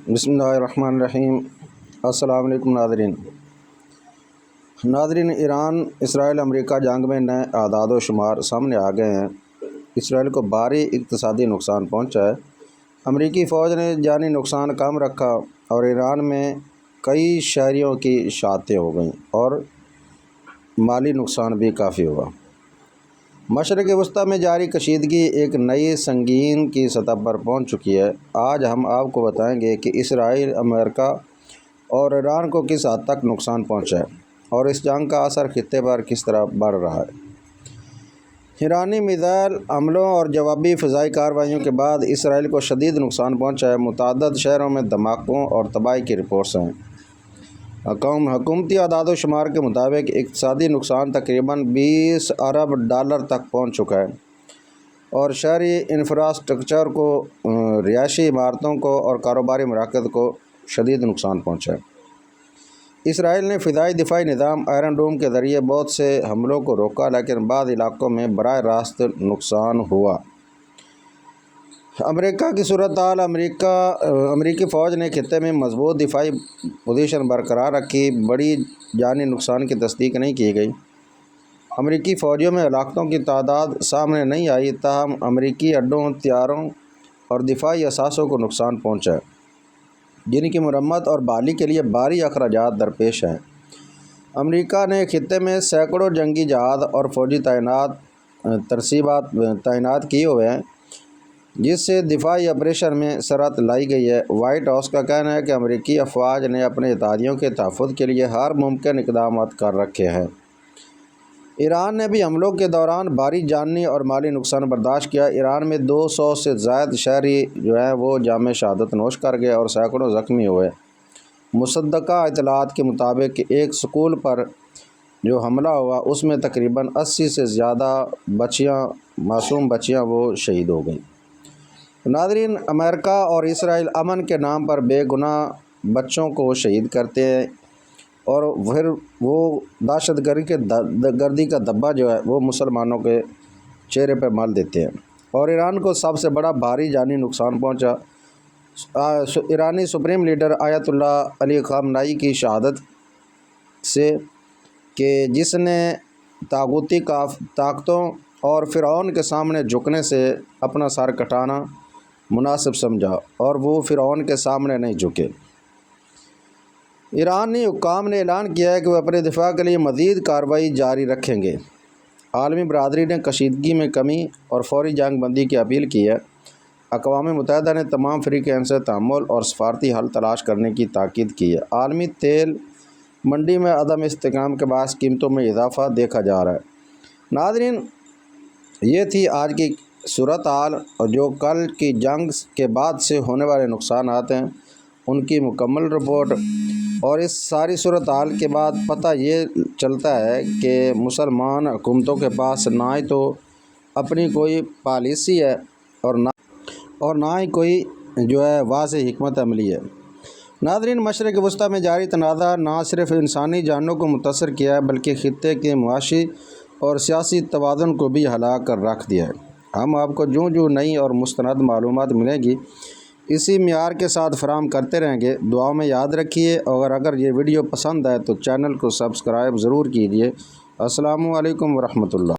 بسم اللہ الرحمن الرحیم۔ السلام علیکم ناظرین، ایران اسرائیل امریکہ جنگ میں نئے اعداد و شمار سامنے آ گئے ہیں۔ اسرائیل کو بھاری اقتصادی نقصان پہنچا ہے۔ امریکی فوج نے جانی نقصان کم رکھا اور ایران میں کئی شہریوں کی شہادتیں ہو گئیں اور مالی نقصان بھی کافی ہوا۔ مشرق وسطیٰ میں جاری کشیدگی ایک نئی سنگین کی سطح پر پہنچ چکی ہے۔ آج ہم آپ کو بتائیں گے کہ اسرائیل، امریکہ اور ایران کو کس حد تک نقصان پہنچا ہے اور اس جنگ کا اثر خطے پر کس طرح بڑھ رہا ہے۔ ایرانی میزائل حملوں اور جوابی فضائی کارروائیوں کے بعد اسرائیل کو شدید نقصان پہنچا ہے۔ متعدد شہروں میں دھماکوں اور تباہی کی رپورٹس ہیں۔ حکومتی اعداد و شمار کے مطابق اقتصادی نقصان تقریباً $20 ارب تک پہنچ چکا ہے اور شہری انفراسٹرکچر کو، رہائشی عمارتوں کو اور کاروباری مراکز کو شدید نقصان پہنچا ہے۔ اسرائیل نے فضائی دفاعی نظام آئرن ڈوم کے ذریعے بہت سے حملوں کو روکا، لیکن بعض علاقوں میں براہ راست نقصان ہوا۔ امریکہ کی صورتحال: امریکی فوج نے خطے میں مضبوط دفاعی پوزیشن برقرار رکھی۔ بڑی جانی نقصان کی تصدیق نہیں کی گئی۔ امریکی فوجیوں میں ہلاکتوں کی تعداد سامنے نہیں آئی، تاہم امریکی اڈوں، طیاروں اور دفاعی اثاثوں کو نقصان پہنچا ہے، جن کی مرمت اور بحالی کے لیے بھاری اخراجات درپیش ہیں۔ امریکہ نے خطے میں سینکڑوں جنگی جہاز اور فوجی ترسیبات تعینات کیے ہوئے ہیں، جس سے دفاعی آپریشن میں سرعت لائی گئی ہے۔ وائٹ ہاؤس کا کہنا ہے کہ امریکی افواج نے اپنے اتحادیوں کے تحفظ کے لیے ہر ممکن اقدامات کر رکھے ہیں۔ ایران نے بھی حملوں کے دوران بھاری جانی اور مالی نقصان برداشت کیا۔ ایران میں 200 سے زائد شہری وہ جام شہادت نوش کر گئے اور سینکڑوں زخمی ہوئے۔ مصدقہ اطلاعات کے مطابق ایک اسکول پر حملہ ہوا، اس میں تقریباً 80 سے زیادہ معصوم بچیاں شہید ہو گئیں۔ ناظرین، امریکہ اور اسرائیل امن کے نام پر بے گناہ بچوں کو شہید کرتے ہیں اور پھر وہ دہشت گردی کا دھبہ مسلمانوں کے چہرے پہ مال دیتے ہیں۔ اور ایران کو سب سے بڑا بھاری جانی نقصان پہنچا۔ ایرانی سپریم لیڈر آیت اللہ علی خامنائی کی شہادت سے کہ جس نے طاغوتی طاقتوں اور فرعون کے سامنے جھکنے سے اپنا سر کٹانا مناسب سمجھا اور وہ فرعون کے سامنے نہیں جھکے۔ ایرانی حکام نے اعلان کیا ہے کہ وہ اپنے دفاع کے لیے مزید کارروائی جاری رکھیں گے۔ عالمی برادری نے کشیدگی میں کمی اور فوری جنگ بندی کی اپیل کی ہے۔ اقوام متحدہ نے تمام فریقین سے تحمل اور سفارتی حل تلاش کرنے کی تاکید کی ہے۔ عالمی تیل منڈی میں عدم استحکام کے باعث قیمتوں میں اضافہ دیکھا جا رہا ہے۔ ناظرین، یہ تھی آج کی صورتحال، جو کل کی جنگ کے بعد سے ہونے والے نقصانات ہیں ان کی مکمل رپورٹ۔ اور اس ساری صورتحال کے بعد پتہ یہ چلتا ہے کہ مسلمان حکومتوں کے پاس نہ ہی تو اپنی کوئی پالیسی ہے اور نہ ہی کوئی واضح حکمت عملی ہے۔ ناظرین، مشرق وسطیٰ میں جاری تنازع نہ صرف انسانی جانوں کو متاثر کیا ہے بلکہ خطے کے معاشی اور سیاسی توازن کو بھی ہلا کر رکھ دیا ہے۔ ہم آپ کو جو نئی اور مستند معلومات ملیں گی اسی معیار کے ساتھ فراہم کرتے رہیں گے۔ دعاؤں میں یاد رکھیے، اور اگر یہ ویڈیو پسند آئے تو چینل کو سبسکرائب ضرور کیجیے۔ السلام علیکم ورحمۃ اللہ۔